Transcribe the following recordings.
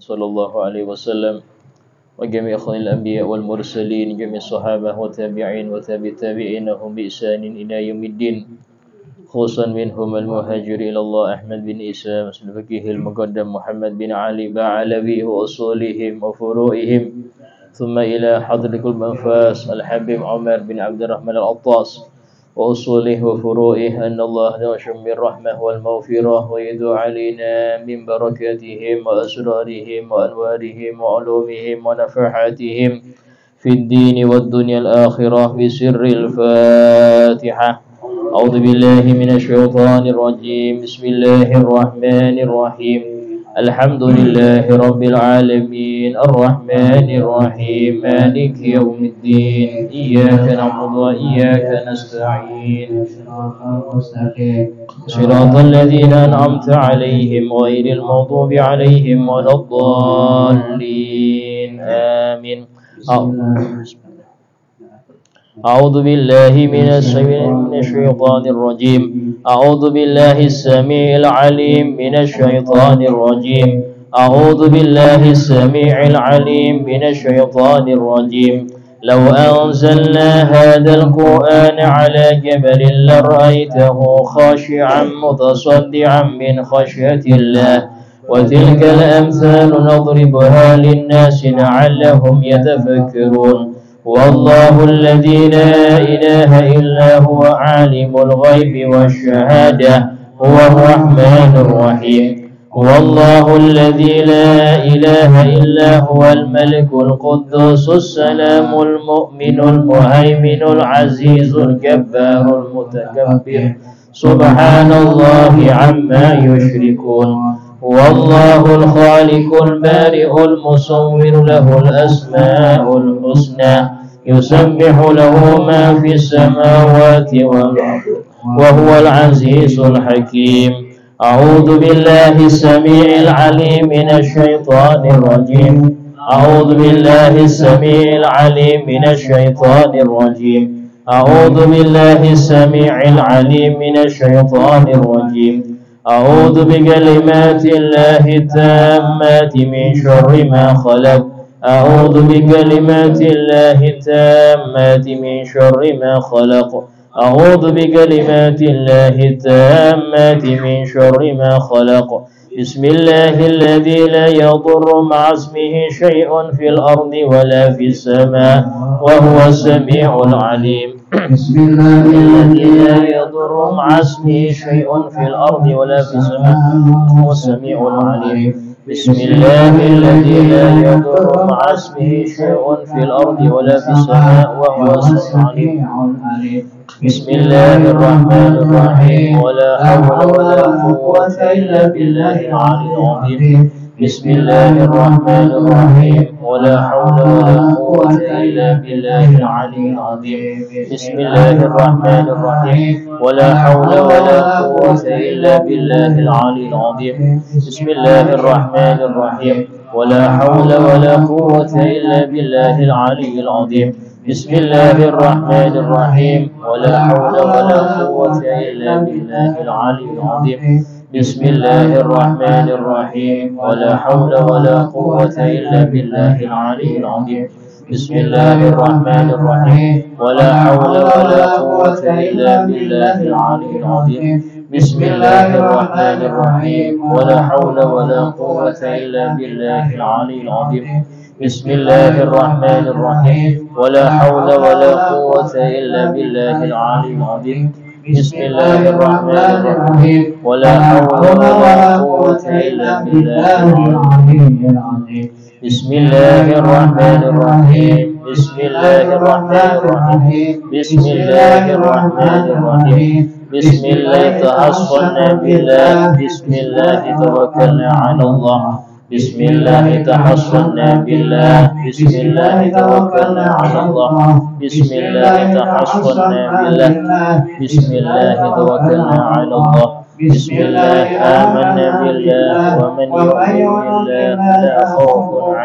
صلى الله عليه وسلم وجميع خلق الأنبياء والمرسلين جميع الصحابة والتابعين وتابعين لهم بإحسان إلى يوم الدين خصوصا منهم المهاجر إلى الله أحمد بن إسحاق الفقيه المقدم محمد بن علي بعلوي وأصولهم وفروعهم ثم إلى حضرة المنفاس الحبيب عمر بن عبد الرحمن العطاس وأصوله وفروعه أن الله نشم بالرحمة والمغفرة ويدعو علينا من بركاتهم وأسرارهم وأنوارهم وعلومهم ونفحاتهم في الدين والدنيا الآخرة بسر الفاتحة. أعوذ بالله من الشيطان الرجيم. بسم الله الرحمن الرحيم. الحمد لله رب العالمين الرحمن الرحيم مالك يوم الدين إياك نعبد وإياك نستعين صراط الذين أنعمت عليهم غير المغضوب عليهم ولا الضالين آمين. أعوذ بالله من الشيطان الرجيم. أعوذ بالله السميع العليم من الشيطان الرجيم. أعوذ بالله السميع العليم من الشيطان الرجيم. لو أنزلنا هذا القرآن على جبل لرأيته خاشعا متصدعا من خشية الله وتلك الأمثال نضربها للناس لعلهم يتفكرون. والله الذي لا إله إلا هو عالم الغيب والشهادة هو الرحمن الرحيم. والله الذي لا إله إلا هو الملك القدوس السلام المؤمن المهيمن العزيز الجبار المتكبر سبحان الله عما يشركون. والله الخالق البارئ المصور له الأسماء الحسنى يسبح له ما في السماوات والأرض وهو العزيز الحكيم. أعوذ بالله السميع العليم من الشيطان الرجيم. أعوذ بالله السميع العليم من الشيطان الرجيم. أعوذ بالله السميع العليم من الشيطان الرجيم. أعوذ بكلمات الله التامات من شر ما خلق. أعوذ بكلمات الله التامات من شر ما خلق. أعوذ بكلمات الله التامات من شر ما خلق. بسم الله الذي لا يضر مع اسمه شيء في الأرض ولا في السماء وهو السميع العليم. بسم الله الذي لا يضر مع اسمه شيء في الأرض ولا في السماء وهو السميع العليم. بسم الله الذي لا يضر مع اسمه شيء في الأرض ولا في السماء وهو السميع العليم. بسم الله الرحمن الرحيم. ولا حول ولا قوة إلا بالله العلي العظيم. بسم الله الرحمن الرحيم. ولا حول ولا قوة إلا بالله العلي العظيم. بسم الله الرحمن الرحيم. ولا حول ولا قوة إلا بالله العلي العظيم. بسم الله الرحمن الرحيم. ولا حول ولا قوة إلا بالله العلي العظيم. بسم الله الرحمن الرحيم. ولا حول ولا قوة إلا بالله العلي العظيم. بسم الله الرحمن الرحيم. ولا حول ولا قوة إلا بالله العلي العظيم. بسم الله الرحمن الرحيم. ولا حول ولا قوة إلا بالله العلي العظيم. بسم الله الرحمن الرحيم. ولا حول ولا قوة إلا بالله العلي العظيم. بسم الله الرحمن الرحيم. ولا حول ولا قوة إلا بالله العلي العظيم. بسم الله الرحمن الرحيم. ولا حول ولا قوة إلا بالله العلي العظيم. بسم الله الرحمن الرحيم. بسم الله الرحمن الرحيم. بسم الله الرحمن الرحيم. بسم الله توكلنا بالله. بسم الله توكلنا على الله. بسم الله تحصنا بالله. بسم الله توكلنا على الله. بسم الله تحصنا بالله. بسم الله توكلنا على الله. بسم الله آمنا بالله ومن يؤمن بالله لا خوف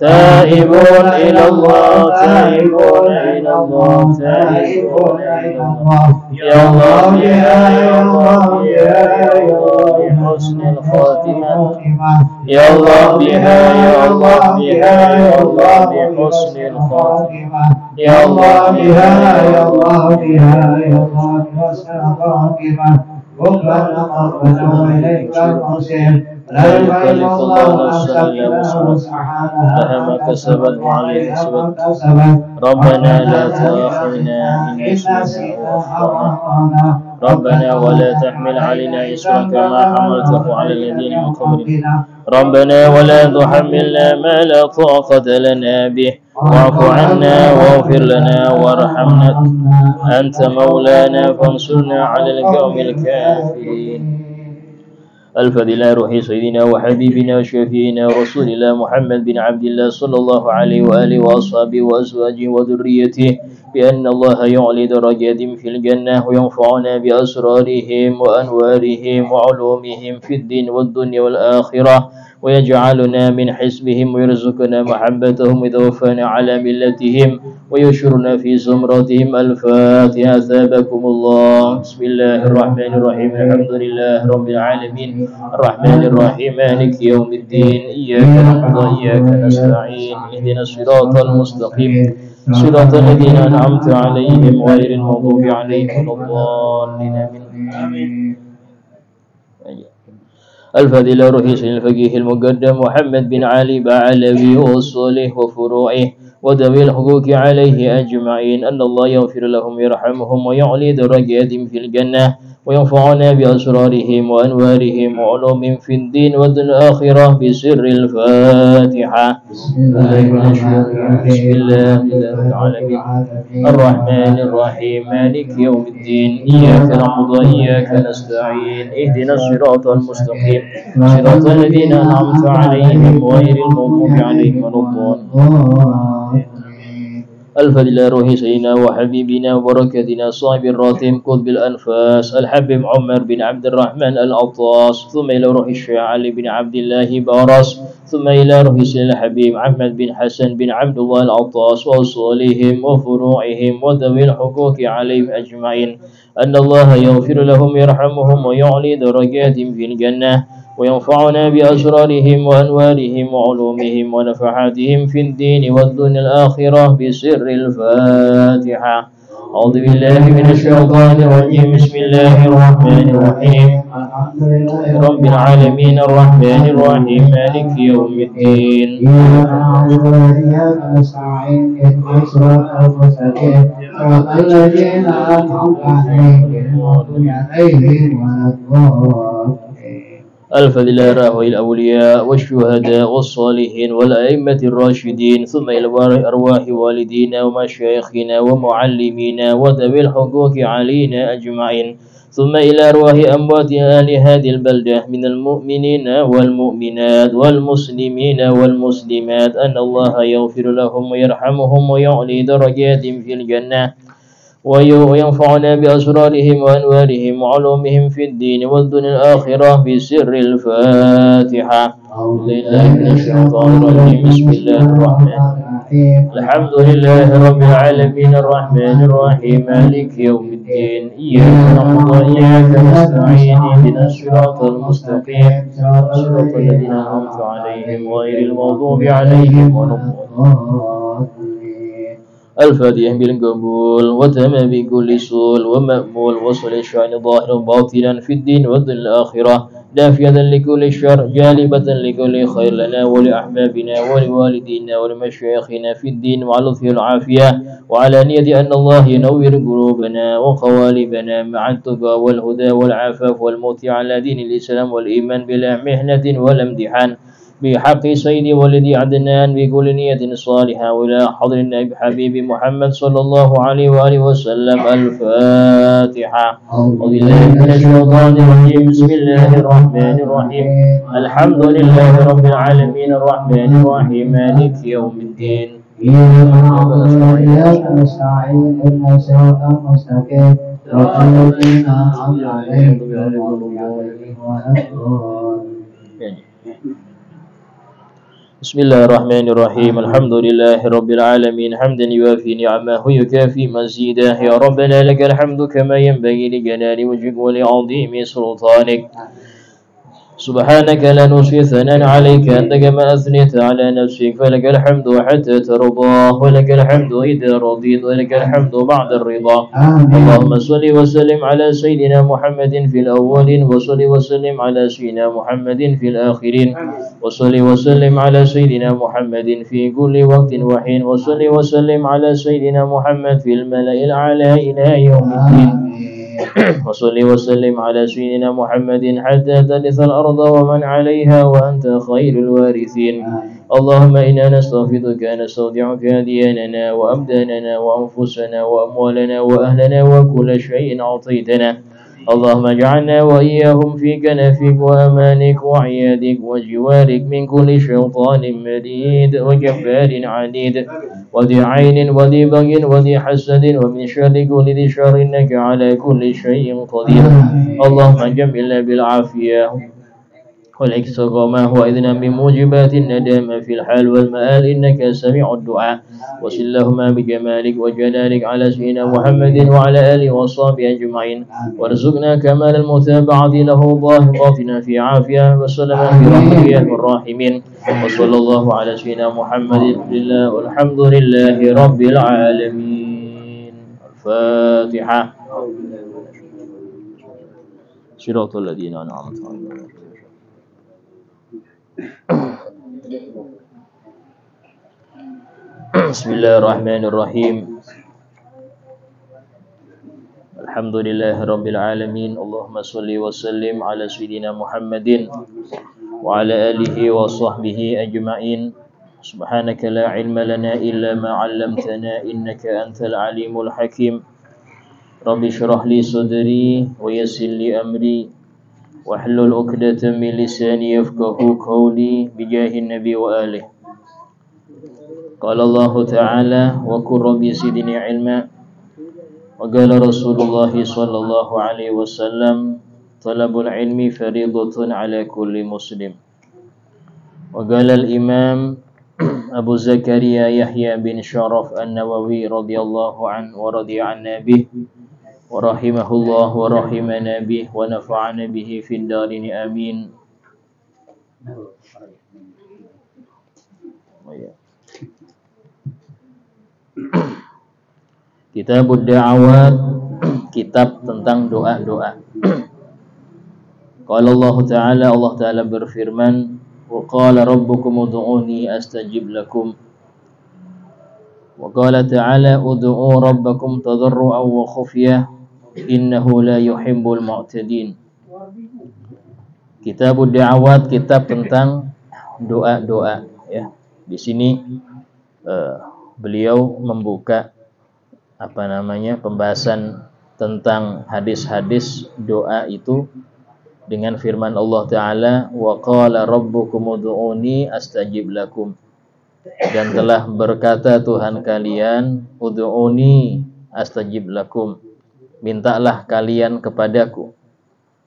تائبون إلى الله تائبون إلى الله تائبون إلى الله يا الله يا الله يا الله بحسن الخاتمة يا الله بها يا الله بها يا الله بحسن الخاتمة يا الله بها يا الله بها يا الله بحسن الخاتمة ربنا قربنا وإليك المصير لا يكلف الله نفسا إلا وسعها لها ما كسبت وعليها ما اكتسبت ربنا لا تؤاخذنا إن نسينا أو أخطأنا ربنا ولا تحمل علينا إصرا كما حملته على الذين من قبلنا ربنا ولا تحملنا ما لا طاقة لنا به واعف عنا واغفر لنا وارحمنا أنت مولانا فانصرنا على القوم الكافرين. الفضيلة روح سيدنا وحبيبنا وشفينا ورسول الله محمد بن عبد الله صلى الله عليه وآله وأصحابه وأزواجه وذريته بأن الله يعلي درجات في الجنة وينفعنا بأسرارهم وأنوارهم وعلومهم في الدين والدنيا والآخرة ويجعلنا من حزبهم ويرزقنا محبتهم ويتوفانا على ملتهم ويشرنا في زمرتهم. الفاتحة. ثابكم الله. بسم الله الرحمن الرحيم. الحمد لله رب العالمين الرحمن الرحيم مالك يوم الدين إياك نعبد وإياك نستعين اهدنا الصراط المستقيم صراط الذين أنعمت عليهم غير المغضوب عليهم ولا الضالين آمين. الفضيلة رئيس الفقيه المقدم محمد بن علي بعلوي وصوله وفروعه وذوي الحقوق عليه أجمعين أن الله يغفر لهم ويرحمهم ويعلي درجاتهم في الجنة وينفعنا بأسرارهم وأنوارهم وعلومهم في الدين والآخرة بسر الفاتحة. بسم الله العالمين الرحمن الرحيم مالك يوم الدين إياك نعبد وإياك نستعين اهدنا الصراط المستقيم صراط الذين أنعمت عليهم غير المغضوب عليهم ولا الضالين. الفضيلة روح سيدنا وحبيبنا وبركتنا صاحب الراتم قطب الأنفاس الحبيب عمر بن عبد الرحمن العطاس ثم إلى روح الشيخ علي بن عبد الله بارس ثم إلى روح سيدنا الحبيب أحمد بن حسن بن عبد الله العطاس وأصولهم وفروعهم وذوي الحقوق عليهم أجمعين أن الله يغفر لهم ويرحمهم ويعلي درجاتهم في الجنة وينفعنا بأسرارهم وأنوارهم وعلومهم ونفحاتهم في الدين والدنيا الآخرة بسر الفاتحة. أعوذ بالله من الشيطان الرجيم. بسم الله الرحمن الرحيم الحمد لله رب العالمين الرحمن الرحيم مالك يوم الدين إياك نعبد وإياك نستعين اهدنا الصراط المستقيم صراط الذين أنعمت عليهم غير المغضوب عليهم ولا الضالين. الفضيلة راوي الأولياء والشهداء والصالحين والأئمة الراشدين ثم إلى أرواح والدينا ومشايخنا ومعلمينا وذوي الحقوق علينا أجمعين ثم إلى أرواح أموات أهل هذه البلدة من المؤمنين والمؤمنات والمسلمين والمسلمات أن الله يغفر لهم ويرحمهم ويعلي درجاتهم في الجنة وينفعنا بأسرارهم وأنوارهم وعلومهم في الدين والدنيا الآخرة بسر الفاتحة. لله من الشيطان الرجيم. بسم الله الرحمن الرحيم الحمد لله رب العالمين الرحمن الرحيم مالك يوم الدين إياك نعبد وإياك نستعين اهدنا الصراط المستقيم صراط الذين أنعمت عليهم غير المغضوب عليهم ولا الضالين. الفاتحة بالقبول وتمام بكل سول ومأمول وصل الشأن ظاهرا باطلا في الدين والدنيا الآخرة دافية لكل شر جالبة لكل خير لنا ولأحبابنا ولوالدينا ولمشايخنا في الدين وعلى لطفه العافية وعلى نية أن الله ينور قلوبنا وقوالبنا مع التقى والهدى والعفاف والموت على دين الإسلام والإيمان بلا محنة ولا امتحان بحق سيدي ولدي عدنان بكل نية صالحة ولا حضر النبي حبيب محمد صلى الله عليه وآله وسلم. الفاتحة. أعوذ بالله من الشيطان الرجيم. بسم الله الرحمن الرحيم الحمد لله رب العالمين الرحمن الرحيم مالك يوم الدين إياك نستعين اهدنا الصراط المستقيم صراط الذين أنعمت عليهم غير المغضوب عليهم ولا الضالين. Bismillahirrahmanirrahim. Alhamdulillahirabbil alamin. Hamdan yuwafi ni'amahu yukafi mazidah. Ya Rabbana lakal hamdu kama yanbaghi li jalali wajhika wa li 'azimi sultanik. سبحانك لا نحصي ثناء عليك أنت كما أثنيت على نفسك فلك الحمد حتى ترضى ولك الحمد إذا رضيت ولك الحمد بعد الرضا. اللهم صل وسلم على سيدنا محمد في الأولين وصل وسلم على سيدنا محمد في الآخرين وصل وسلم على سيدنا محمد في كل وقت وحين وصل وسلم على سيدنا محمد في الملأ الأعلى إلى يوم الدين وصل وسلم على سيدنا محمد حتى ترث الأرض ومن عليها وأنت خير الوارثين. اللهم إنا نستغفرك نستودعك دياننا وأبداننا وأنفسنا وأموالنا وأهلنا وكل شيء أعطيتنا. اللهم اجعلنا وإياهم في كنفك وأمانك وعيادك وجوارك من كل شيطان مريد وجبار عنيد وذي عين وذي بغي وذي حسد ومن شر كل ذي شر إنك على كل شيء قدير. اللهم جملنا بالعافية والاستقامة وإذنا بموجبات الندامة في الحال والمآل إنك سميع الدعاء. وصل اللهم بجمالك وجلالك على سيدنا محمد وعلى آله وصحبه أجمعين وارزقنا كمال المتابعة له ظاهر باطنا في عافية وسلم في رحمة الراحمين. وصلى الله على سيدنا محمد لله والحمد لله رب العالمين. الفاتحة. صراط الذين أنعمت عليهم. Bismillahirrahmanirrahim. Alhamdulillahirabbil alamin. Allahumma shalli wa sallim ala sayyidina Muhammadin wa ala alihi wa sahbihi ajma'in. Subhanaka la ilma lana illa ma 'allamtana innaka antal alimul hakim. Rabbi shrah li sadri wa yassir li amri wahlul 'uqdatam min lisani yafqahu qawli bijahin nabi wa alihi. Qala Allah Ta'ala wa qur rabbi zidni ilma wa qala Rasulullah sallallahu alaihi wasallam talabul ilmi fariidatun ala kulli muslim. Wa qala al-imam Abu Zakaria Yahya bin Sharaf An-Nawawi radhiyallahu anhu wa radiya 'anna bih wa rahimahullah wa rahimana bih wa nafa'ana bihi fid darin amin. Kitabud Da'awat, kitab tentang doa-doa. Qala Allah Ta'ala, Allah Ta'ala berfirman, wa qala rabbukum ud'uni astajib lakum. Wa qala Ta'ala ud'u rabbakum tadarru'an wa khufyah innahu la yuhibbul mu'tadin. Kitabud Da'awat, kitab tentang doa-doa, ya. Di sini beliau membuka pembahasan tentang hadis-hadis doa itu dengan firman Allah Ta'ala wa qala rabbukum ud'uni astajib lakum, dan telah berkata Tuhan kalian ud'uni astajib lakum, mintalah kalian kepadaku,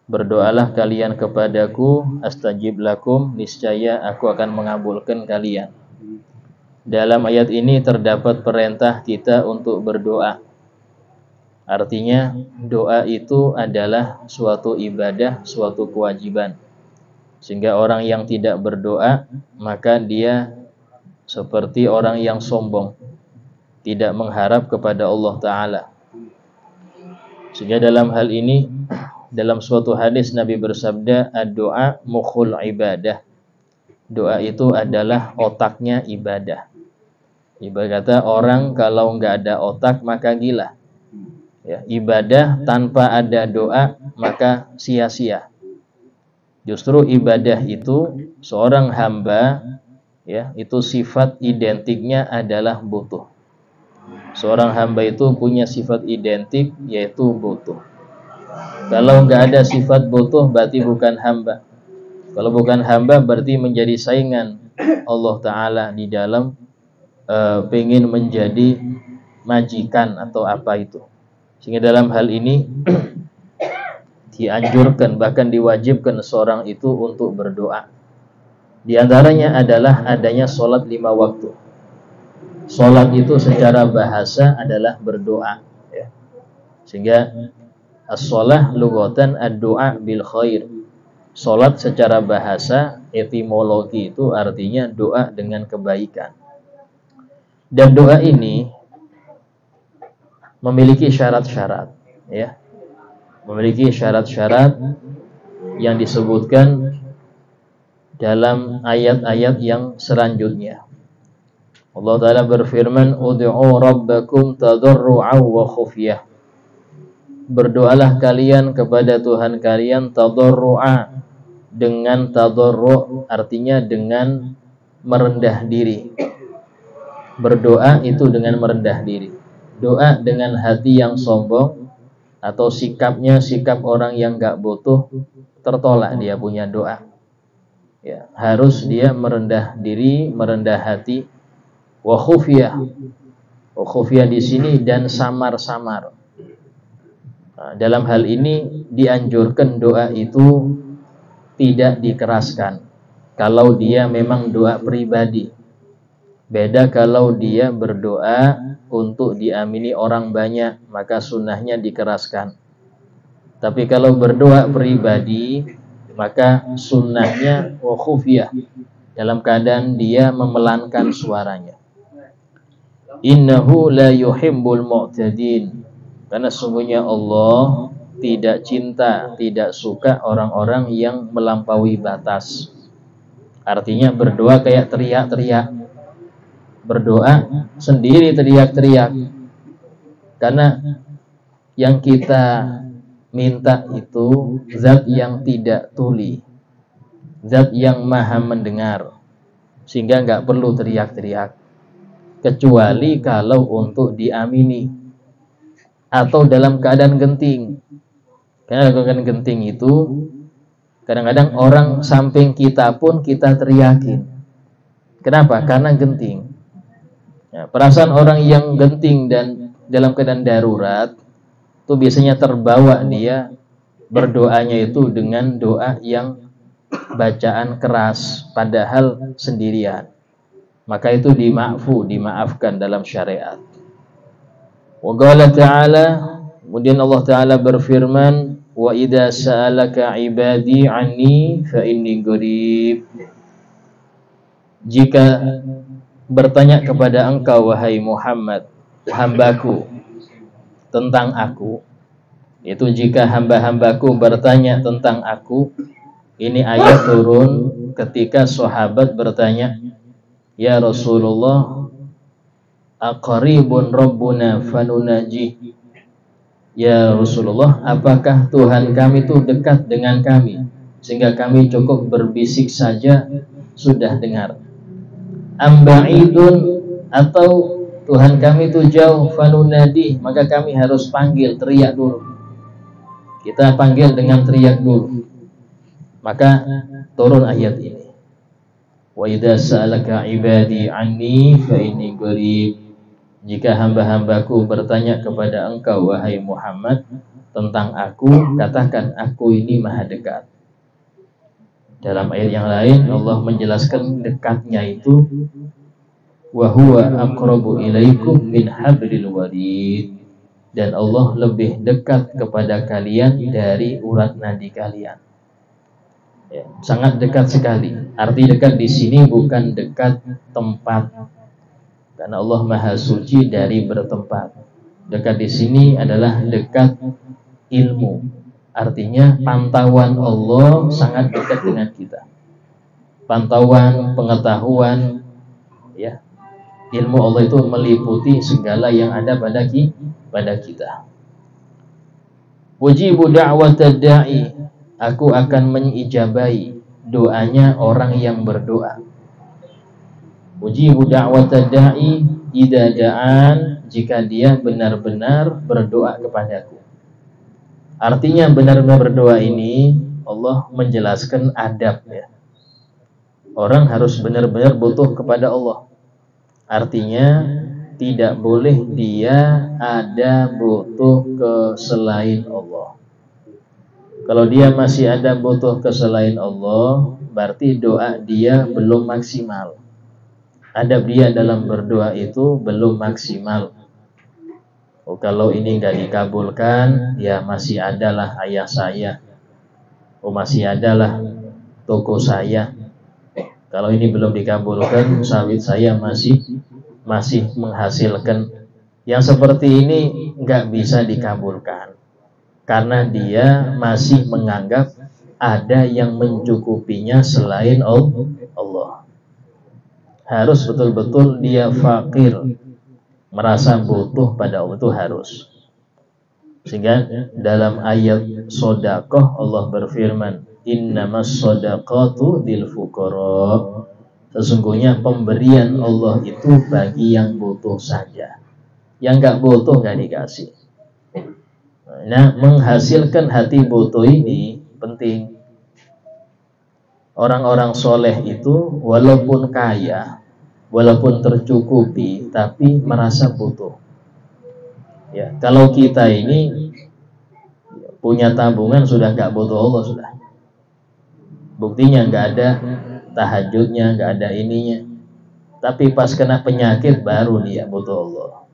berdoalah kalian kepadaku, astajib lakum, niscaya aku akan mengabulkan kalian. Dalam ayat ini terdapat perintah kita untuk berdoa. Artinya doa itu adalah suatu ibadah, suatu kewajiban. Sehingga orang yang tidak berdoa, maka dia seperti orang yang sombong, tidak mengharap kepada Allah Ta'ala. Sehingga dalam hal ini, dalam suatu hadis Nabi bersabda, ad-doa mukhul ibadah. Doa itu adalah otaknya ibadah. Ibadah kata orang kalau nggak ada otak maka gila. Ya, ibadah tanpa ada doa maka sia-sia. Justru ibadah itu seorang hamba, ya, itu sifat identiknya adalah butuh. Seorang hamba itu punya sifat identik yaitu butuh. Kalau nggak ada sifat butuh berarti bukan hamba. Kalau bukan hamba berarti menjadi saingan Allah Ta'ala di dalam pengen menjadi majikan atau apa itu. Sehingga dalam hal ini dianjurkan bahkan diwajibkan seorang itu untuk berdoa. Di antaranya adalah adanya sholat 5 waktu. Sholat itu secara bahasa adalah berdoa, ya. Sehingga as-sholah lughatan ad-du'a bil khair. Sholat secara bahasa etimologi itu artinya doa dengan kebaikan. Dan doa ini memiliki syarat-syarat, ya. Memiliki syarat-syarat yang disebutkan dalam ayat-ayat yang selanjutnya. Allah Ta'ala berfirman, ud'u rabbakum tadarru'an wa khufyah. Berdoalah kalian kepada Tuhan kalian tadarru'a, dengan tadarru' artinya dengan merendah diri. Berdoa itu dengan merendah diri. Doa dengan hati yang sombong atau sikapnya sikap orang yang gak butuh, tertolak dia punya doa. Ya, harus dia merendah diri, merendah hati. Wa khufyah. Wa khufyah di sini dan samar-samar. Nah, dalam hal ini dianjurkan doa itu tidak dikeraskan. Kalau dia memang doa pribadi. Beda kalau dia berdoa untuk diamini orang banyak, maka sunnahnya dikeraskan. Tapi kalau berdoa pribadi, maka sunnahnya wa khufyah, dalam keadaan dia memelankan suaranya. Innahu la yuhibbul mu'tadin. Karena sungguhnya Allah tidak cinta, tidak suka orang-orang yang melampaui batas. Artinya berdoa kayak teriak-teriak. Berdoa sendiri teriak-teriak. Karena yang kita minta itu zat yang tidak tuli, zat yang maha mendengar, sehingga nggak perlu teriak-teriak, kecuali kalau untuk diamini atau dalam keadaan genting. Karena keadaan genting itu kadang-kadang orang samping kita pun kita teriakin. Kenapa? Karena genting. Ya, perasaan orang yang genting dan dalam keadaan darurat itu biasanya terbawa dia berdoanya itu dengan doa yang bacaan keras padahal sendirian. Maka itu dimaafkan dalam syariat. Wa qala ta'ala, kemudian Allah Ta'ala berfirman, wa idza sa'alaka 'ibadi 'anni fa inni qarib. Jika bertanya kepada engkau wahai Muhammad, hambaku, tentang aku, itu jika hamba-hambaku bertanya tentang aku. Ini ayat turun ketika sahabat bertanya, ya Rasulullah, aqaribun rabbuna fanunaji. Ya Rasulullah, apakah Tuhan kami itu dekat dengan kami sehingga kami cukup berbisik saja sudah dengar? Amba'idun, atau Tuhan kami itu jauh, fanunadi, maka kami harus panggil, teriak dulu. Kita panggil dengan teriak dulu. Maka turun ayat ini. Wa idza sa'alaka 'ibadi 'anni fa inni qarib. Jika hamba-hambaku bertanya kepada engkau wahai Muhammad tentang aku, katakan aku ini maha dekat. Dalam ayat yang lain Allah menjelaskan dekatnya itu wa huwa aqrabu ilaikum min hablil warid. Dan Allah lebih dekat kepada kalian dari urat nadi kalian. Ya, sangat dekat sekali. Arti dekat di sini bukan dekat tempat, karena Allah Maha Suci dari bertempat. Dekat di sini adalah dekat ilmu. Artinya pantauan Allah sangat dekat dengan kita. Pantauan, pengetahuan, ya. Ilmu Allah itu meliputi segala yang ada pada kita. Ujibu da'watad da'i. Aku akan mengijabahi doanya orang yang berdoa. Ujibu da'watad da'i idza da'an, jika dia benar-benar berdoa kepadaku. Artinya benar-benar berdoa ini Allah menjelaskan adab, ya. Orang harus benar-benar butuh kepada Allah. Artinya tidak boleh dia ada butuh ke selain Allah. Kalau dia masih ada butuh ke selain Allah, berarti doa dia belum maksimal. Adab dia dalam berdoa itu belum maksimal. Oh, kalau ini nggak dikabulkan, ya masih adalah ayah saya. Oh, masih adalah toko saya. Kalau ini belum dikabulkan, sawit saya masih menghasilkan. Yang seperti ini nggak bisa dikabulkan. Karena dia masih menganggap ada yang mencukupinya selain Allah. Harus betul-betul dia fakir, merasa butuh pada Allah, itu harus. Sehingga dalam ayat sodakoh Allah berfirman, innamas sodaqatu lil fuqara. Sesungguhnya pemberian Allah itu bagi yang butuh saja. Yang nggak butuh nggak dikasih. Nah, menghasilkan hati butuh ini penting. Orang-orang soleh itu walaupun kaya, walaupun tercukupi, tapi merasa butuh. Ya, kalau kita ini punya tabungan sudah nggak butuh Allah sudah. Buktinya nggak ada tahajudnya, nggak ada ininya. Tapi pas kena penyakit baru dia butuh Allah.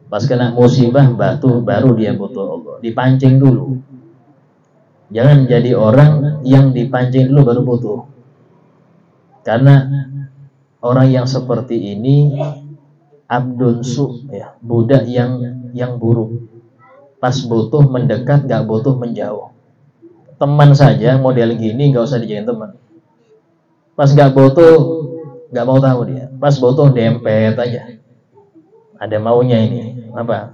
Pas kena musibah baru dia butuh Allah. Dipancing dulu. Jangan jadi orang yang dipancing dulu baru butuh. Karena orang yang seperti ini abdun su, ya, budak yang buruk. Pas butuh mendekat, nggak butuh menjauh. Teman saja model gini nggak usah dijadiin teman. Pas nggak butuh, nggak mau tahu dia. Pas butuh dempet aja. Ada maunya ini, apa?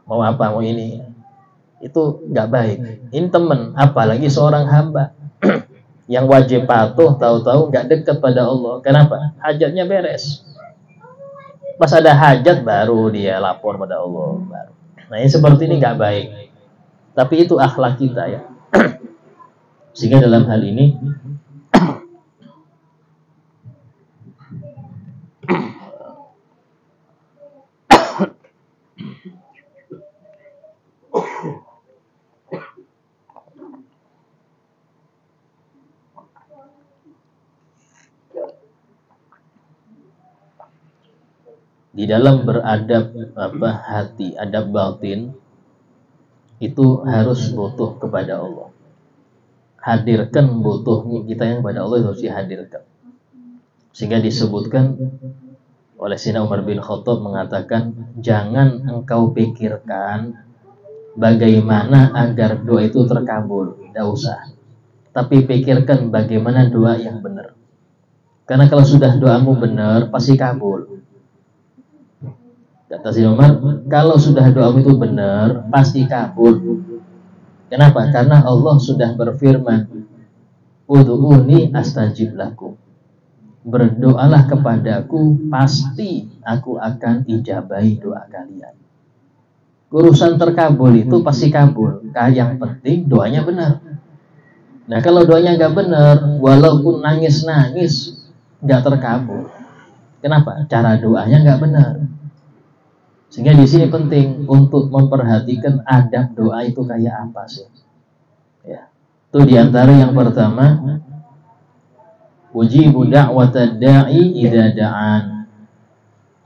Mau apa? Mau ini. Itu nggak baik. Ini teman, apalagi seorang hamba yang wajib patuh, tahu-tahu nggak dekat pada Allah. Kenapa? Hajatnya beres. Pas ada hajat baru dia lapor pada Allah. Baru. Nah, ini seperti ini nggak baik. Tapi itu akhlak kita ya. Sehingga dalam hal ini di dalam beradab hati, adab batin itu harus butuh kepada Allah. Hadirkan butuhnya kita yang kepada Allah, harus dihadirkan. Sehingga disebutkan oleh Sayyidina Umar bin Khattab mengatakan, jangan engkau pikirkan bagaimana agar doa itu terkabul, tidak usah. Tapi pikirkan bagaimana doa yang benar. Karena kalau sudah doamu benar, pasti kabul. Kata Sayyidina Umar, kalau sudah doamu itu benar, pasti kabul. Kenapa? Karena Allah sudah berfirman, ud'uni astajib lakum. Berdoalah kepadaku, pasti aku akan ijabahi doa kalian. Urusan terkabul itu pasti kabul. Yang penting doanya benar. Nah, kalau doanya nggak benar, walaupun nangis-nangis, nggak terkabul. Kenapa? Cara doanya nggak benar. Sehingga di sini penting untuk memperhatikan adab doa itu kayak apa sih. Ya. Itu diantara yang pertama, ujibu da'watad da'i idza da'an.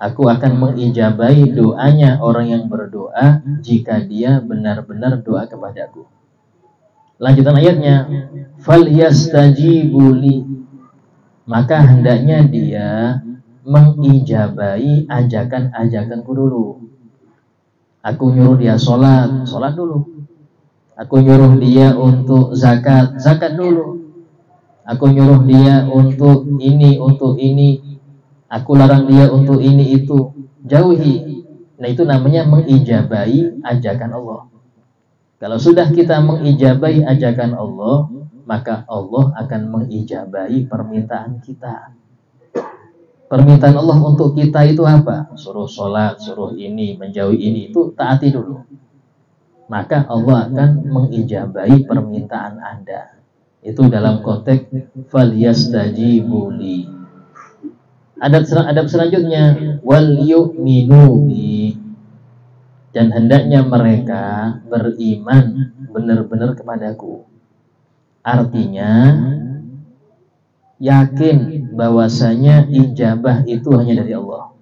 Aku akan mengijabahi doanya orang yang berdoa jika dia benar-benar doa kepadaku. Lanjutan ayatnya, falyastajibu li. Maka hendaknya dia mengijabahi ajakan-ajakanku dulu. Aku nyuruh dia sholat dulu. Aku nyuruh dia untuk zakat dulu. Aku nyuruh dia untuk ini. Aku larang dia untuk ini itu. Jauhi. Nah, itu namanya mengijabahi ajakan Allah. Kalau sudah kita mengijabahi ajakan Allah, maka Allah akan mengijabahi permintaan kita. Permintaan Allah untuk kita itu apa? Suruh sholat, suruh ini, menjauhi ini, itu taati dulu. Maka Allah akan mengijabahi permintaan Anda. Itu dalam konteks falyastajibu li. Adab selanjutnya, wal yu'minu bi. Dan hendaknya mereka beriman benar-benar kepadaku. Artinya yakin bahwasanya ijabah itu hanya dari Allah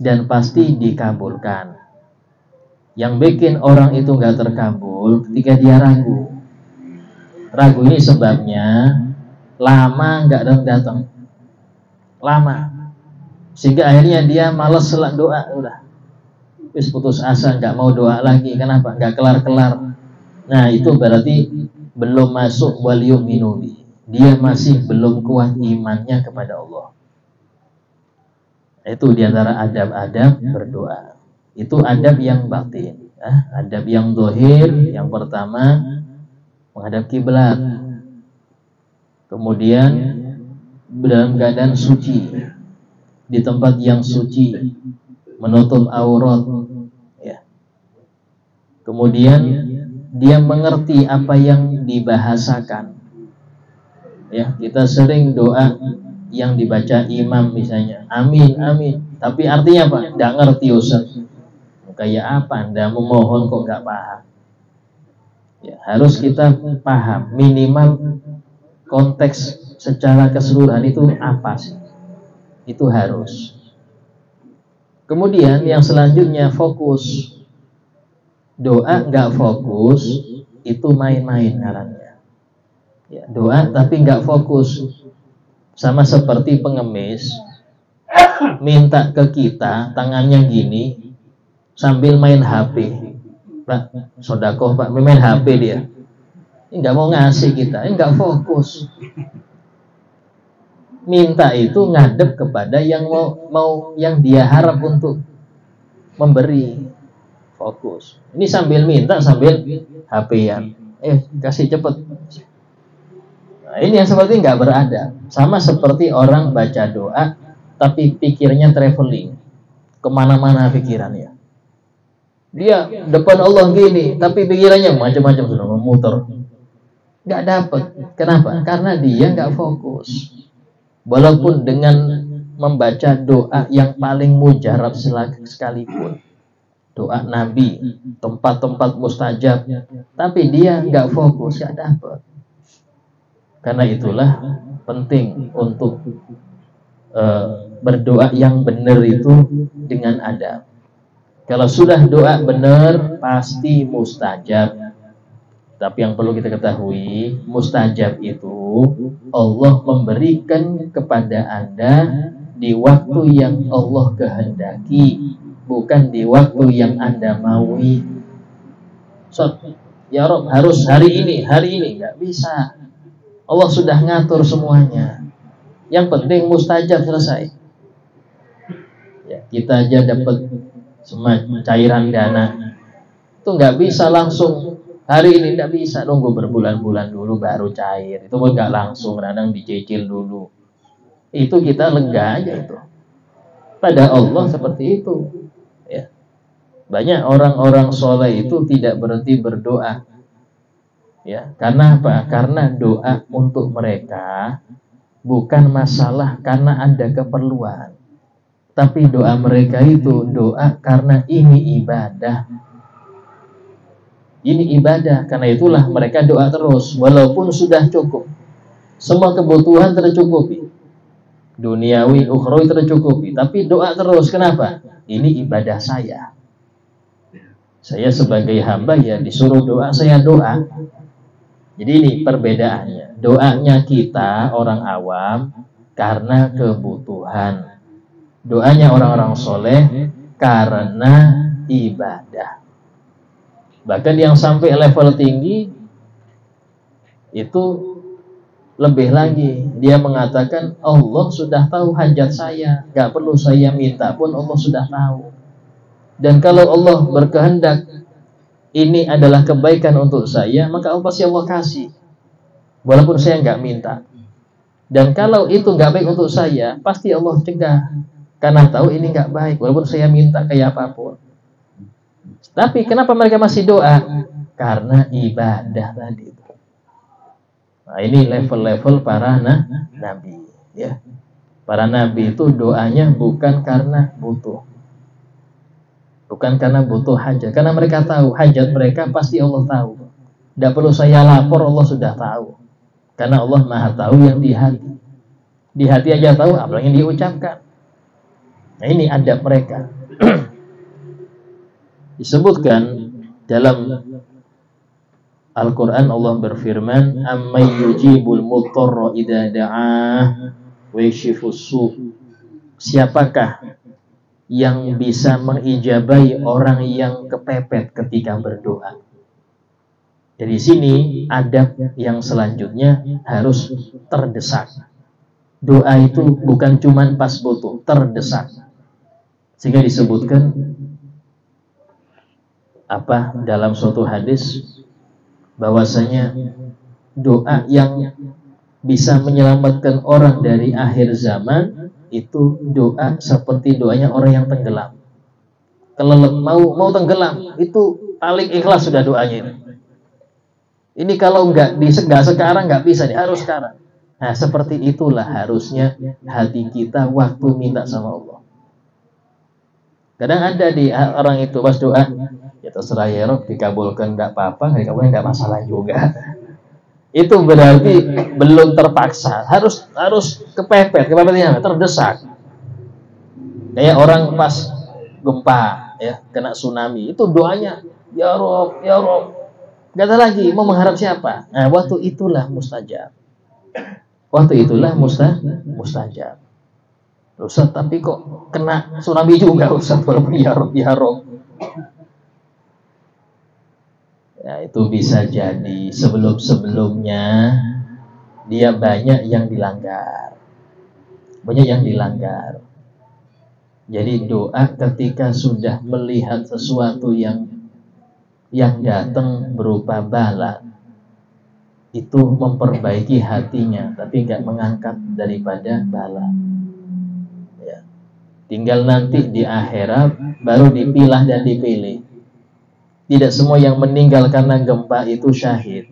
dan pasti dikabulkan. Yang bikin orang itu nggak terkabul ketika dia ragu. Ragu ini sebabnya lama nggak datang, lama, sehingga akhirnya dia malas selak doa, udah, wis putus asa, nggak mau doa lagi. Kenapa? Nggak kelar-kelar. Nah, itu berarti belum masuk wal yu'minu bi. Dia masih belum kuat imannya kepada Allah. Itu diantara adab-adab berdoa. Itu adab yang batin. Adab yang zahir, yang pertama menghadap kiblat. Kemudian dalam keadaan suci, di tempat yang suci, menutup aurat, ya. Kemudian dia mengerti apa yang dibahasakan. Ya, kita sering doa yang dibaca imam misalnya, amin, amin. Tapi artinya apa? Nggak ngerti Ustaz. Kayak apa Anda memohon kok nggak paham? Ya, harus kita paham minimal konteks secara keseluruhan itu apa sih? Itu harus. Kemudian yang selanjutnya fokus. Doa nggak fokus itu main-main ngarannya. Ya, doa tapi nggak fokus, sama seperti pengemis minta ke kita tangannya gini sambil main HP. Pak, sodakoh Pak, main HP dia. Ini nggak mau ngasih kita, ini nggak fokus. Minta itu ngadep kepada yang mau yang dia harap untuk memberi. Fokus. Ini sambil minta sambil HP-an. Kasih cepet. Nah, ini yang seperti nggak beradab. Sama seperti orang baca doa tapi pikirnya traveling, kemana-mana pikirannya. Dia depan Allah gini, tapi pikirannya macam-macam sudah memutar. Nggak dapat. Kenapa? Karena dia nggak fokus. Walaupun dengan membaca doa yang paling mujarab sekalipun, doa Nabi, tempat-tempat mustajab, tapi dia nggak fokus, nggak dapat. Karena itulah penting untuk berdoa yang benar itu dengan adab. Kalau sudah doa benar pasti mustajab. Tapi yang perlu kita ketahui, mustajab itu Allah memberikan kepada Anda di waktu yang Allah kehendaki, bukan di waktu yang Anda maui. Ya Rob, harus hari ini, nggak bisa. Allah sudah ngatur semuanya. Yang penting mustajab selesai. Ya, kita aja dapat semacam cairan dana, itu nggak bisa langsung hari ini, nggak bisa, nunggu berbulan-bulan dulu baru cair. Itu nggak langsung, kadang dicicil dulu. Itu kita lega aja itu. Pada Allah seperti itu. Ya. Banyak orang-orang soleh itu tidak berhenti berdoa. Ya, karena apa? Karena doa untuk mereka bukan masalah karena ada keperluan. Tapi doa mereka itu doa karena ini ibadah. Ini ibadah, karena itulah mereka doa terus. Walaupun sudah cukup, semua kebutuhan tercukupi, duniawi, ukhrawi tercukupi, tapi doa terus. Kenapa? Ini ibadah saya. Saya sebagai hamba ya disuruh doa, saya doa. Jadi ini perbedaannya. Doanya kita orang awam karena kebutuhan. Doanya orang-orang soleh karena ibadah. Bahkan yang sampai level tinggi itu lebih lagi. Dia mengatakan Allah sudah tahu hajat saya, gak perlu saya minta pun Allah sudah tahu. Dan kalau Allah berkehendak ini adalah kebaikan untuk saya, maka Allah pasti Allah kasih, walaupun saya gak minta. Dan kalau itu gak baik untuk saya, pasti Allah cegah, karena tahu ini gak baik, walaupun saya minta kayak apapun. Tapi kenapa mereka masih doa? Karena ibadah tadi. Nah, ini level-level para nabi, ya. Para nabi itu doanya bukan karena butuh, bukan karena butuh hajat, karena mereka tahu hajat mereka pasti Allah tahu. Tidak perlu saya lapor, Allah sudah tahu, karena Allah Maha tahu yang di hati. Di hati aja tahu, apalagi yang diucapkan. Nah, ini adab mereka. Disebutkan dalam Al-Quran, Allah berfirman, "Amman yujibul mudtarra idza da'ah wa yakshifus su'." Siapakah yang bisa mengijabahi orang yang kepepet ketika berdoa? Dari sini adab yang selanjutnya harus terdesak. Doa itu bukan cuma pas butuh, terdesak. Sehingga disebutkan dalam suatu hadis bahwasanya doa yang bisa menyelamatkan orang dari akhir zaman itu doa seperti doanya orang yang tenggelam. Kalau mau tenggelam itu paling ikhlas sudah doanya ini. Ini kalau nggak sekarang nggak bisa nih, harus sekarang. Nah, seperti itulah harusnya hati kita waktu minta sama Allah. Kadang ada di orang itu pas doa, ya terserah ya Rob, dikabulkan nggak apa-apa, nggak dikabulkan nggak masalah juga. Itu berarti belum terpaksa, harus kepepetnya terdesak. Kayak orang pas gempa, ya kena tsunami, itu doanya, ya Rob, ya Rob. Gak ada lagi mau mengharap siapa. Nah, waktu itulah mustajab. Waktu itulah mustajab. Ustaz, tapi kok kena tsunami juga Ustaz, walaupun ya Rob, ya Rob. Ya, itu bisa jadi sebelum-sebelumnya dia banyak yang dilanggar. Banyak yang dilanggar. Jadi doa ketika sudah melihat sesuatu yang datang berupa bala, itu memperbaiki hatinya, tapi nggak mengangkat daripada bala. Ya. Tinggal nanti di akhirat baru dipilah dan dipilih. Tidak semua yang meninggal karena gempa itu syahid.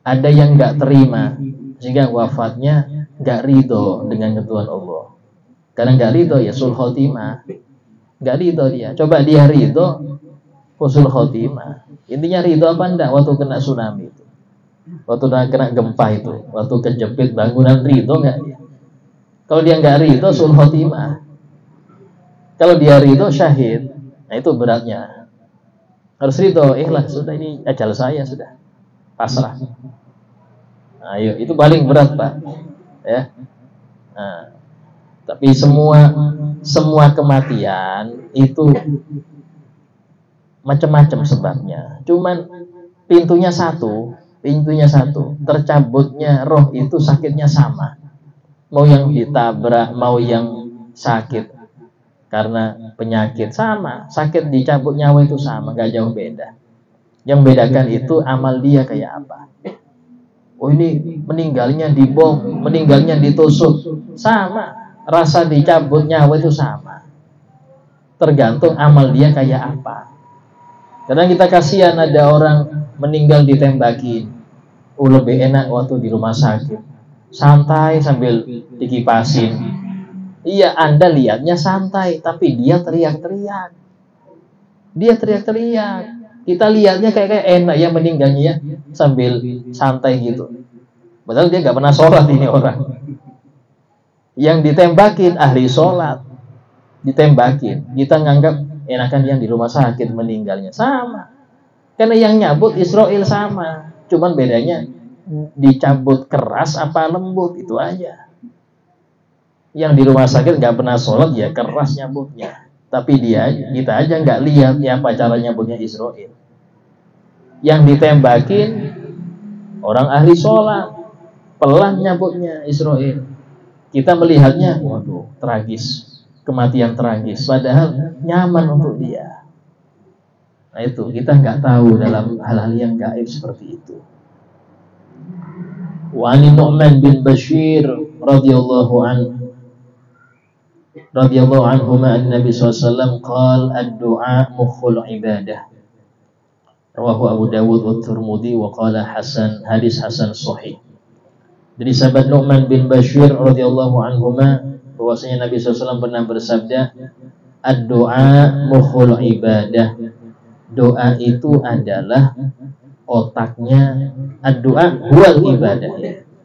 Ada yang nggak terima, sehingga wafatnya nggak ridho dengan ketentuan Allah. Karena nggak ridho ya sul khotimah, nggak ridho dia. Coba dia ridho, husnul khotimah. Intinya ridho apa enggak waktu kena tsunami itu, waktu kena gempa itu, waktu kejepit bangunan, ridho enggak dia? Kalau dia enggak ridho, husnul khotimah. Kalau dia ridho, syahid. Nah, itu beratnya. Harus ridho, ikhlas, sudah ini ajal saya sudah, pasrah. Nah, ayo, itu paling berat, Pak. Ya. Nah, tapi semua kematian itu macam-macam sebabnya. Cuman pintunya satu, tercabutnya roh itu sakitnya sama. Mau yang ditabrak, mau yang sakit karena penyakit sama, sakit dicabut nyawa itu sama, gak jauh beda. Yang bedakan itu amal dia kayak apa. Oh, ini meninggalnya dibom, meninggalnya ditusuk, sama. Rasa dicabut nyawa itu sama. Tergantung amal dia kayak apa. Kadang kita kasihan ada orang meninggal ditembakin. Lebih enak waktu di rumah sakit, santai sambil dikipasin. Iya, Anda lihatnya santai, tapi dia teriak-teriak. Kita lihatnya kayak enak ya meninggalnya ya, sambil santai gitu. Padahal dia nggak pernah sholat ini orang. Yang ditembakin ahli sholat, ditembakin. Kita nganggap enakan yang di rumah sakit meninggalnya, sama. Karena yang nyabut Israel sama, cuman bedanya dicabut keras apa lembut, itu aja. Yang di rumah sakit nggak pernah sholat ya keras nyabutnya, tapi kita aja nggak lihat ya apa cara nyabutnya Israel. Yang ditembakin orang ahli sholat, pelan nyabutnya Israel. Kita melihatnya, waduh, tragis, kematian tragis, padahal nyaman untuk dia. Nah, itu kita nggak tahu dalam hal-hal yang gaib seperti itu. Wa an Nu'man bin Bashir radhiyallahu anhu an-nabi SAW qala ad-du'a mukhul ibadah. Rawahu Abu Dawud wa Tirmidzi wa qala hasan, hadis hasan sahih. Dari sahabat Nu'man bin Bashir radhiyallahu anhuma bahwasanya Nabi SAW pernah bersabda, ad-du'a mukhul ibadah. Doa itu adalah otaknya, ad-du'a huwal ibadah.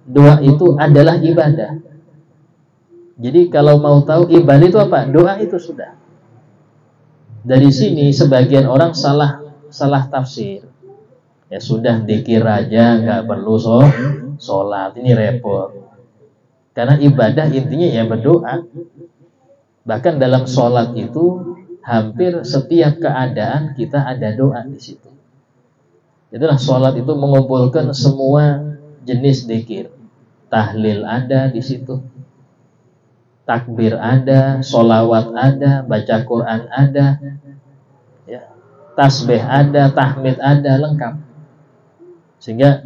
Doa itu adalah ibadah. Jadi kalau mau tahu ibadah itu apa? Doa itu sudah. Dari sini sebagian orang salah tafsir. Ya sudah dzikir aja, nggak perlu sholat. Ini repot. Karena ibadah intinya ya berdoa. Bahkan dalam sholat itu hampir setiap keadaan kita ada doa di situ. Itulah sholat itu mengumpulkan semua jenis dzikir. Tahlil ada di situ, takbir ada, sholawat ada, baca Quran ada, ya, tasbih ada, tahmid ada, lengkap. Sehingga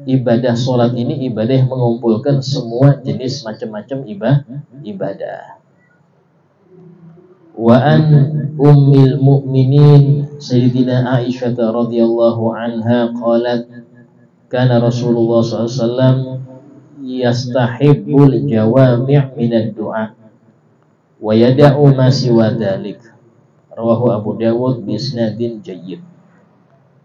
ibadah sholat ini ibadah yang mengumpulkan semua jenis macam-macam ibadah. Wa an ummil mu'minin Sayyidina Aisyah radhiyallahu anha qalat kana Rasulullah SAW yastahibbul jawami' minad du'a wa yada'u ma siwa dzalik. Rawahu Abu Dawud bi isnadin jayyid.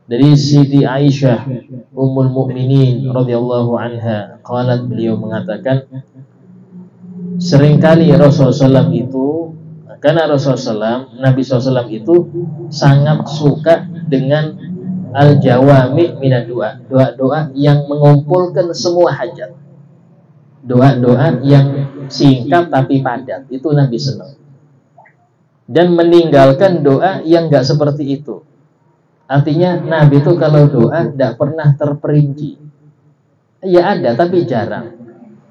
Dari Siti Aisyah Ummul Mukminin radhiyallahu anha qalat, beliau mengatakan seringkali Rasulullah SAW itu, karena Rasulullah SAW, Nabi SAW itu sangat suka dengan al-jawami' minad du'a, doa-doa yang mengumpulkan semua hajat, doa-doa yang singkat tapi padat, itu Nabi senang. Dan meninggalkan doa yang enggak seperti itu. Artinya Nabi itu kalau doa tidak pernah terperinci. Ya ada tapi jarang.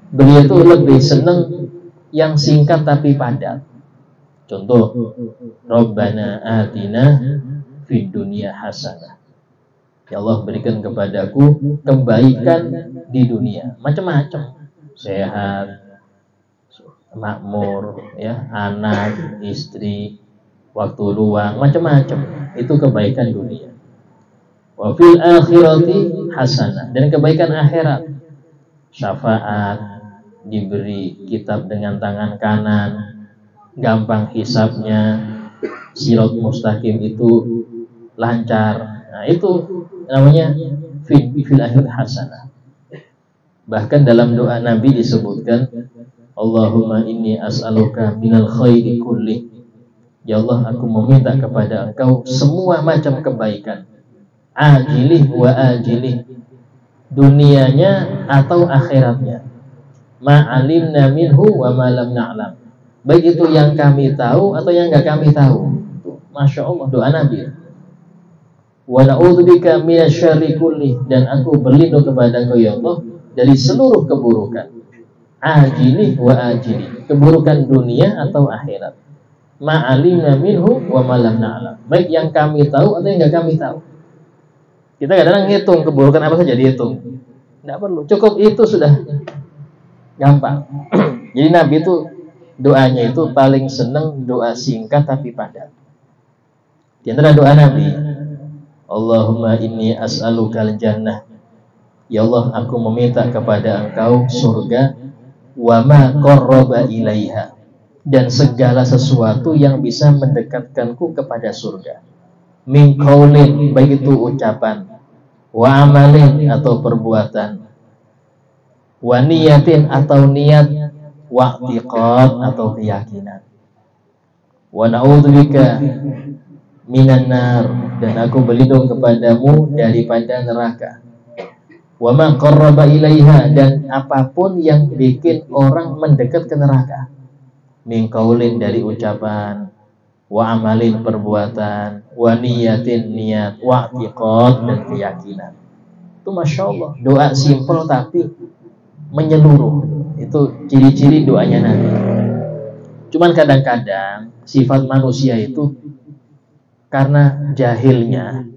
Beliau itu lebih senang yang singkat tapi padat. Contoh, Rabbana atina fid dunya hasanah. Ya Allah, berikan kepadaku kebaikan di dunia, macam-macam. Sehat, makmur, ya, anak, istri, waktu luang, macam-macam. Itu kebaikan dunia. Wa fil akhirati hasanah, dan kebaikan akhirat. Syafaat, diberi kitab dengan tangan kanan, gampang hisabnya, sirat mustaqim itu lancar. Nah, itu namanya fil akhir hasanah. Bahkan dalam doa Nabi disebutkan, Allahumma inni as'aluka minal khairi kulli. Ya Allah, aku meminta kepada Engkau semua macam kebaikan, ajilih wa ajilih, dunianya atau akhiratnya, ma'alimna minhu wa ma lam na'lam, baik itu yang kami tahu atau yang enggak kami tahu. Masya Allah, doa Nabi. Wa na'udzubika minasyarri kulli, dan aku berlindung kepada Engkau ya Allah dari seluruh keburukan, ajilih wa ajilih, keburukan dunia atau akhirat, ma'alimna minhu wa ma lam na'lam, baik yang kami tahu atau yang enggak kami tahu. Kita kadang-kadang ngitung keburukan apa saja dihitung. Enggak perlu, cukup itu sudah gampang. Jadi Nabi itu doanya itu paling senang doa singkat tapi padat. Di antara doa Nabi, Allahumma inni as'alukal jannah. Ya Allah, aku meminta kepada Engkau surga, wa ma qarraba ilaiha, dan segala sesuatu yang bisa mendekatkanku kepada surga. Min qaulin, baik itu ucapan, wa amalin atau perbuatan, wa niyatin atau niat, wa i'tiqad atau keyakinan. Wa na'udzubika minan nar, dan aku berlindung kepadamu daripada neraka. Wa ma qarraba ilaiha, dan apapun yang bikin orang mendekat ke neraka. Min qaulin, dari ucapan, wa amalin perbuatan, wa niyatin niat, wa i'tiqad dan keyakinan. Itu Masya Allah, doa simpel tapi menyeluruh. Itu ciri-ciri doanya Nabi. Cuman kadang-kadang sifat manusia itu karena jahilnya,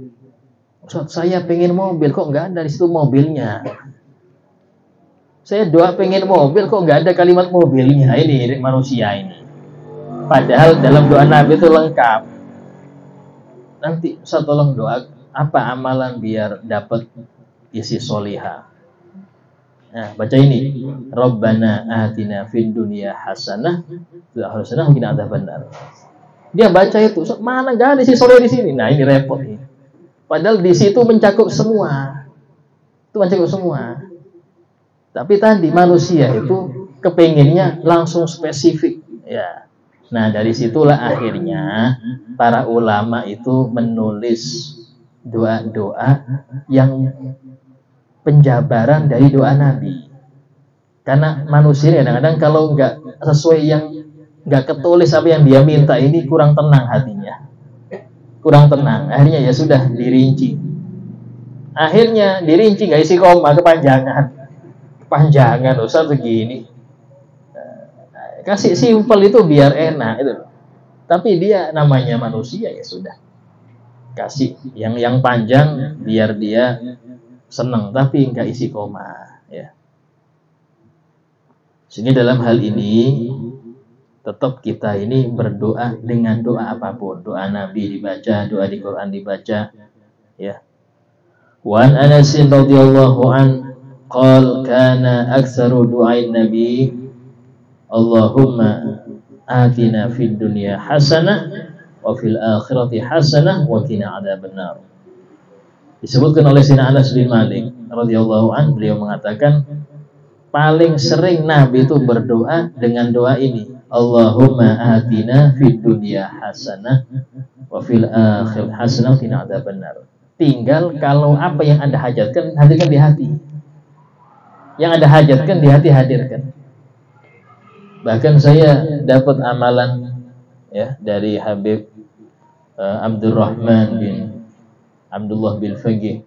Ustaz, saya pengen mobil, kok nggak ada di situ mobilnya. Saya doa pengen mobil, kok nggak ada kalimat mobilnya. Ini manusia ini. Padahal dalam doa Nabi itu lengkap. Nanti Ustaz tolong doa, apa amalan biar dapat isi solihah. Nah, baca ini, Rabbana atina fid dunya hasanah wa hasanah mungkin ada benar. Dia baca itu, mana enggak ada isi soleh di sini. Nah, ini repot nih. Padahal di situ mencakup semua. Itu mencakup semua. Tapi tadi manusia itu kepengennya langsung spesifik. Ya. Nah, dari situlah akhirnya para ulama itu menulis doa-doa yang penjabaran dari doa Nabi. Karena manusia kadang-kadang kalau nggak sesuai yang nggak ketulis apa yang dia minta ini kurang tenang hatinya, kurang tenang. Akhirnya ya sudah dirinci. Akhirnya dirinci nggak isi koma, kepanjangan Ustaz begini. Kasih simpel itu biar enak itu. Tapi dia namanya manusia ya sudah. Kasih yang panjang biar dia senang tapi nggak isi koma ya. Sehingga dalam hal ini tetap kita ini berdoa dengan doa apapun, doa Nabi dibaca, doa di Quran dibaca ya. Wa an Anas radhiyallahu an qala kana aktsaru du'ain Nabi Allahumma atina fid dunya hasanah wa fil akhirati hasanah wa qina adzabannar. Disebutkan oleh Sayyidina Anas bin Malik radhiyallahu an, beliau mengatakan paling sering Nabi itu berdoa dengan doa ini, Allahumma atina fid dunya hasanah wa fil akhirati hasanah wa qina adzabannar. Tinggal kalau apa yang Anda hajatkan, hadirkan di hati. Yang Anda hajatkan di hati, hadirkan. Bahkan saya dapat amalan ya dari Habib Abdurrahman bin Abdullah bin Faqih.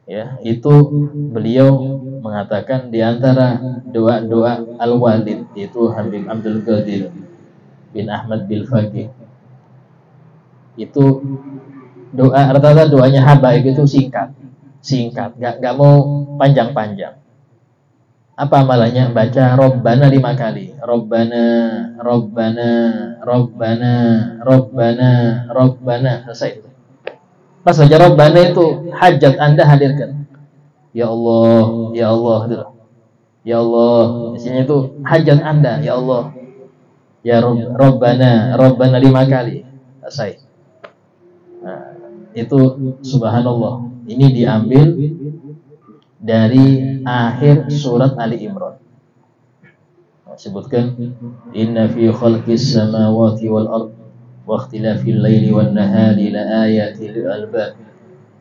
Ya, itu beliau mengatakan di antara doa-doa al-walid itu Habib Abdul Qadir bin Ahmad bin Faqih. Itu doa rata-rata doanya habaib itu singkat, nggak mau panjang-panjang. Apa amalannya? Baca Robbana 5 kali. Robbana, Robbana, Robbana, Robbana, Robbana. Selesai. Pas baca Robbana itu hajat Anda hadirkan. Ya Allah, ya Allah, gitu. Ya Allah, isinya itu hajat Anda, ya Allah. Ya Robbana, Robbana 5 kali. Selesai. Nah, itu subhanallah. Ini diambil dari akhir surat Ali Imran. Sebutkan inna fi khalqis samawati wal ard wa ikhtilafil laili wan nahari la ayatin lil albab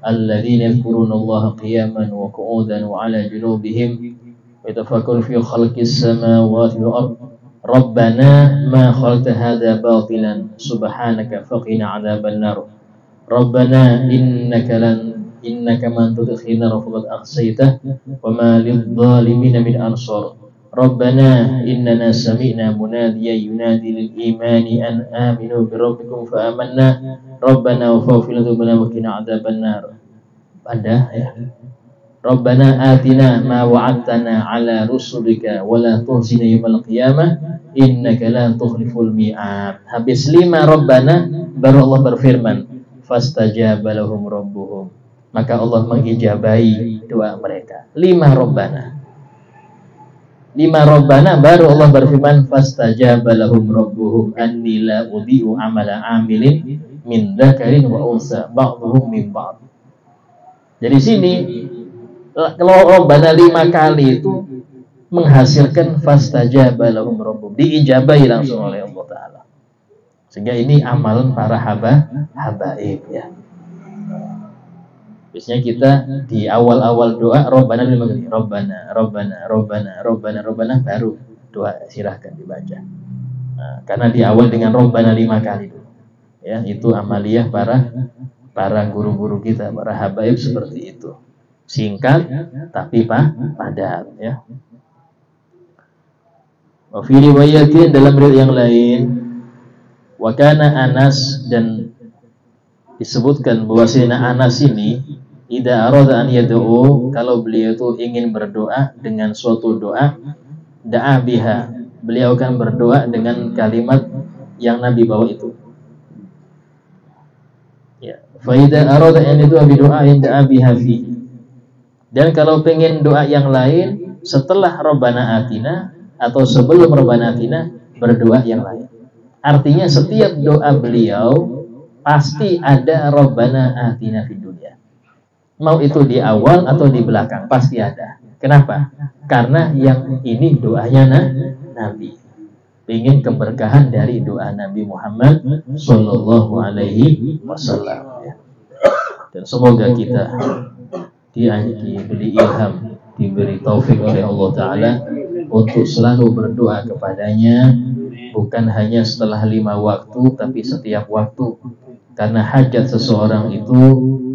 alladzina yadhkuruna Allaha qiyaman wa qu'udan wa 'ala junubihim wa yatafakkaruna fi khalqis samawati wal ard rabbana ma khalaqta hadza batilan subhanaka faqina 'adzaban nar rabbana innaka man tudkhilna faqad akhsaytah wa ma lidh-dhalimin min ansar rabbana innana sami'na munadiyan yunadi lil imani an aminu bi rabbikum fa amanna rabbana waghfir lana wa qina adzaban nar. Ada ya, rabbana atina ma wa'adtana ala rusulika wa la tuhzina yawmal qiyamah innaka la tukhliful mi'ad. Habis 5 rabbana baru Allah berfirman fastajaba lahum rabbuhum, maka Allah mengijabahi doa mereka. 5 Rabbana baru Allah berfirman fastajaba lahum rabbuhum anni la udhi'u amala amilin min dzakarin wa unsa ba'dhum min ba'd. Jadi sini kalau Rabbana 5 kali itu menghasilkan fastajaba lahum rabbuhum, diijabahi langsung oleh Allah Ta'ala. Sehingga ini amalan para habaib ya. Biasanya kita di awal-awal doa Rabbana 5 kali. Rabbana, Rabbana, Rabbana, Rabbana, Rabbana, baru doa silahkan dibaca. Nah, karena di awal dengan Rabbana 5 kali dulu. Ya, itu amaliyah para guru-guru kita, para habaib seperti itu. Singkat tapi padat ya. Wa fi riwayatin, dalam riwayat yang lain, wa kana Anas, dan disebutkan bahwa Sayyidina Anas ini idza arada an yad'u, kalau beliau itu ingin berdoa dengan suatu doa, da'a biha, beliau akan berdoa dengan kalimat yang Nabi bawa itu. Ya, fa idza arada an yad'u bi du'ain da'a biha fi. Dan kalau pengen doa yang lain setelah Rabbana Atina atau sebelum Rabbana Atina, berdoa yang lain. Artinya setiap doa beliau pasti ada Rabbana Atina fid dunya. Mau itu di awal atau di belakang, pasti ada. Kenapa? Karena yang ini doanya Nabi. Ingin keberkahan dari doa Nabi Muhammad Sallallahu Alaihi Wasallam. Dan semoga kita diberi ilham, diberi taufik oleh Allah Ta'ala untuk selalu berdoa kepadanya, bukan hanya setelah 5 waktu, tapi setiap waktu. Karena hajat seseorang itu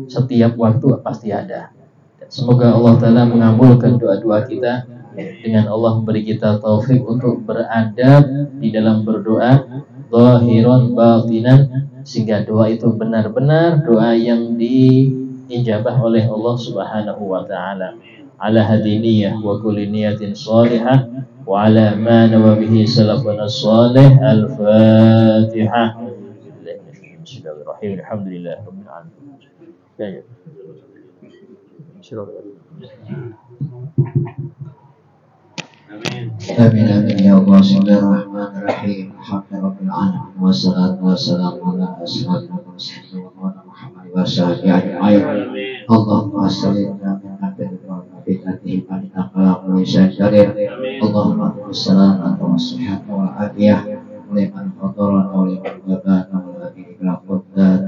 setiap waktu pasti ada. Dan semoga Allah Ta'ala mengabulkan doa-doa kita, dengan Allah memberi kita taufik untuk beradab di dalam berdoa, zahiran batinan, sehingga doa itu benar-benar doa yang diijabah oleh Allah Subhanahu wa Ta'ala. Ala hadiniyah wa kulli niyatin salihah wa ala ma nawa bihi salafuna salih. Al-Fatihah. Bismillahirrahmanirrahim. Alhamdulillah rabbil alamin. Amin amin ya Allah. Bismillahirrahmanirrahim. Alhamdulillahirabbil alamin wassalatu wassalamu ala asyrofil mursalin Muhammad wa sahbihi ajma'in. Allahumma shalli ala Muhammad wa ala alihi wa sahbihi. Allahumma sallallahu alaihi wa afiyah liman hadara wa liman ghabana wa liman qaddan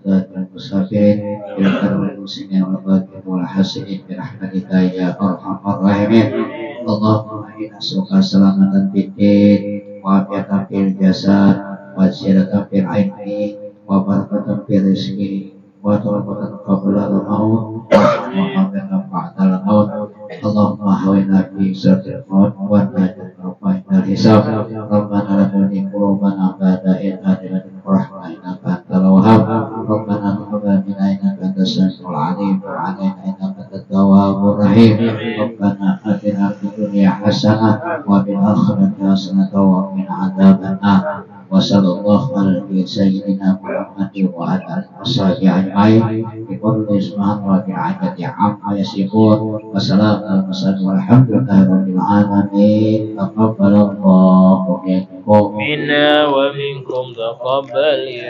dan musafirin ila karwal muslimin wal ghadin wal hasidin bi rahmatika ya arhamar rahimin. Allahumma inna nas'aluka salamatan fid din wa afiatan fil jasad wa ziyadatan fil ilmi wa barakatan fil rizqi wa tawbatan qabla al-maut wa rahmatan ba'da al-maut. Allahumma hawina fi sirril maut wa najat rabbana hisab. Rabbana la tuzigh qulubana ba'da idh hadaytana wa hab lana innaka antal wahhab. Rabbana hab lana min ladunka antas samiul alim wa 'alaina innaka antat tawwabur rahim. Rabbana atina fid dunya hasanah wa fil akhirati hasanah wa qina adzabannar. Wa sallallahu ala sayyidina Muhammadin wa ala alihi ajma'in. Bi qawli subhanahu wa ta'ala amma yasifun. Wassalamu walhamdulillahi rabbil alamin. Taqabbalallahu minkum minna wa minkum taqabbal ya